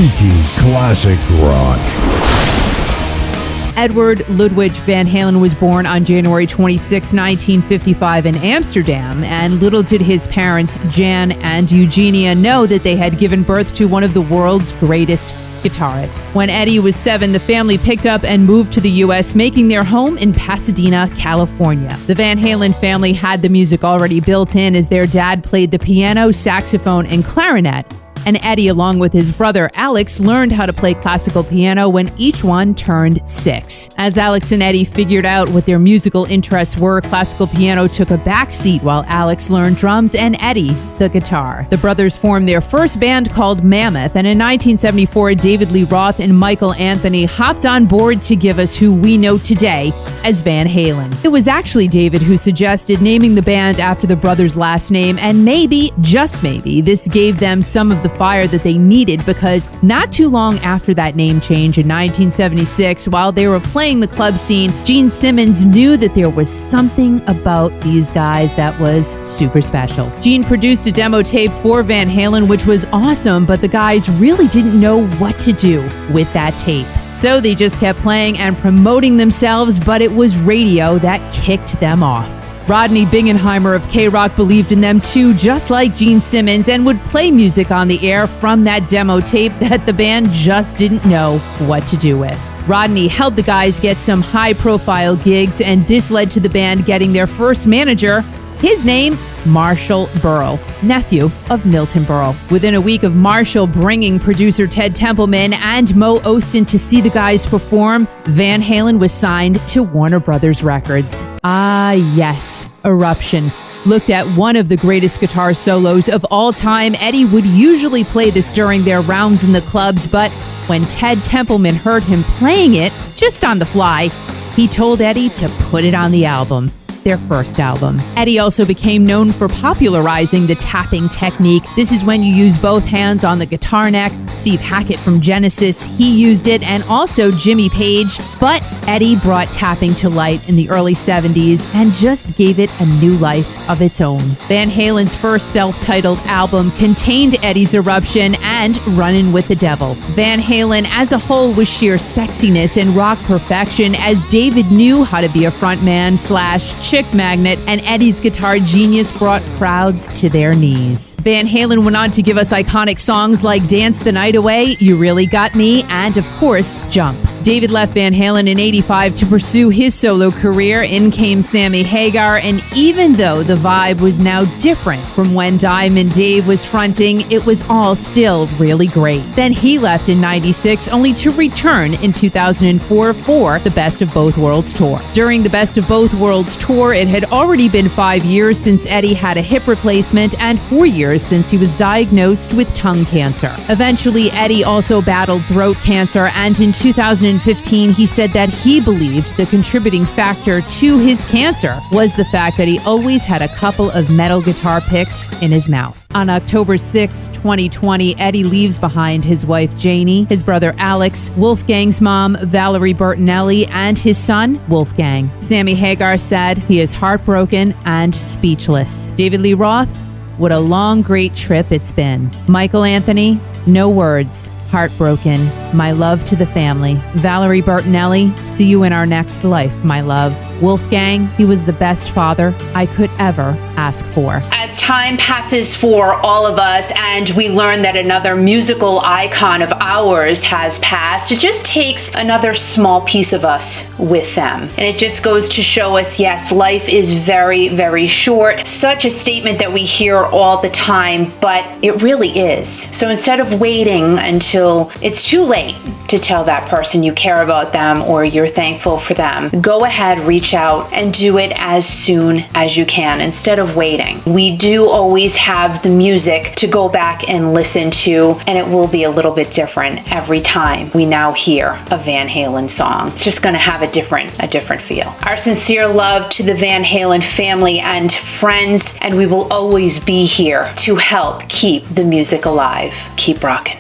Geeky Classic Rock. Edward Ludwig Van Halen was born on January 26, 1955 in Amsterdam, and little did his parents, Jan and Eugenia, know that they had given birth to one of the world's greatest guitarists. When Eddie was 7, the family picked up and moved to the U.S., making their home in Pasadena, California. The Van Halen family had the music already built in, as their dad played the piano, saxophone, and clarinet. And Eddie, along with his brother Alex, learned how to play classical piano when each one turned 6. As Alex and Eddie figured out what their musical interests were, classical piano took a backseat while Alex learned drums and Eddie the guitar. The brothers formed their first band called Mammoth, and in 1974, David Lee Roth and Michael Anthony hopped on board to give us who we know today as Van Halen. It was actually David who suggested naming the band after the brothers' last name, and maybe, just maybe, this gave them some of the fire that they needed, because not too long after that name change in 1976, while they were playing the club scene, Gene Simmons knew that there was something about these guys that was super special. Gene produced a demo tape for Van Halen, which was awesome, but the guys really didn't know what to do with that tape. So they just kept playing and promoting themselves, but it was radio that kicked them off. Rodney Bingenheimer of K-Rock believed in them too, just like Gene Simmons, and would play music on the air from that demo tape that the band just didn't know what to do with. Rodney helped the guys get some high-profile gigs, and this led to the band getting their first manager, his name, Marshall Burrell, nephew of Milton Berle. Within a week of Marshall bringing producer Ted Templeman and Mo Ostin to see the guys perform, Van Halen was signed to Warner Brothers Records. Ah, yes, Eruption. Looked at one of the greatest guitar solos of all time. Eddie would usually play this during their rounds in the clubs, but when Ted Templeman heard him playing it, just on the fly, he told Eddie to put it on the album. Their first album. Eddie also became known for popularizing the tapping technique. This is when you use both hands on the guitar neck. Steve Hackett from Genesis, he used it, and also Jimmy Page. But Eddie brought tapping to light in the early 70s and just gave it a new life of its own. Van Halen's first self-titled album contained Eddie's Eruption and Runnin' with the Devil. Van Halen as a whole was sheer sexiness and rock perfection, as David knew how to be a frontman / chick magnet, and Eddie's guitar genius brought crowds to their knees. Van Halen went on to give us iconic songs like Dance the Night Away, You Really Got Me, and of course, Jump. David left Van Halen in '85 to pursue his solo career. In came Sammy Hagar, and even though the vibe was now different from when Diamond Dave was fronting, it was all still really great. Then he left in '96, only to return in 2004 for the Best of Both Worlds tour. During the Best of Both Worlds tour, it had already been 5 years since Eddie had a hip replacement and 4 years since he was diagnosed with tongue cancer. Eventually, Eddie also battled throat cancer, and in 2015, he said that he believed the contributing factor to his cancer was the fact that he always had a couple of metal guitar picks in his mouth. On October 6, 2020, Eddie leaves behind his wife Janie, his brother Alex, Wolfgang's mom Valerie Bertinelli, and his son Wolfgang. Sammy Hagar said he is heartbroken and speechless. David Lee Roth, what a long, great trip it's been. Michael Anthony, no words. Heartbroken. My love to the family. Valerie Bertinelli, see you in our next life, my love. Wolfgang, he was the best father I could ever ask for. As time passes for all of us and we learn that another musical icon of ours has passed, it just takes another small piece of us with them. And it just goes to show us, yes, life is very, very short. Such a statement that we hear all the time, but it really is. So instead of waiting until it's too late to tell that person you care about them or you're thankful for them, go ahead, reach out and do it as soon as you can instead of waiting. We do always have the music to go back and listen to, and it will be a little bit different every time we now hear a Van Halen song. It's just going to have a different feel. Our sincere love to the Van Halen family and friends, and we will always be here to help keep the music alive. Keep rocking.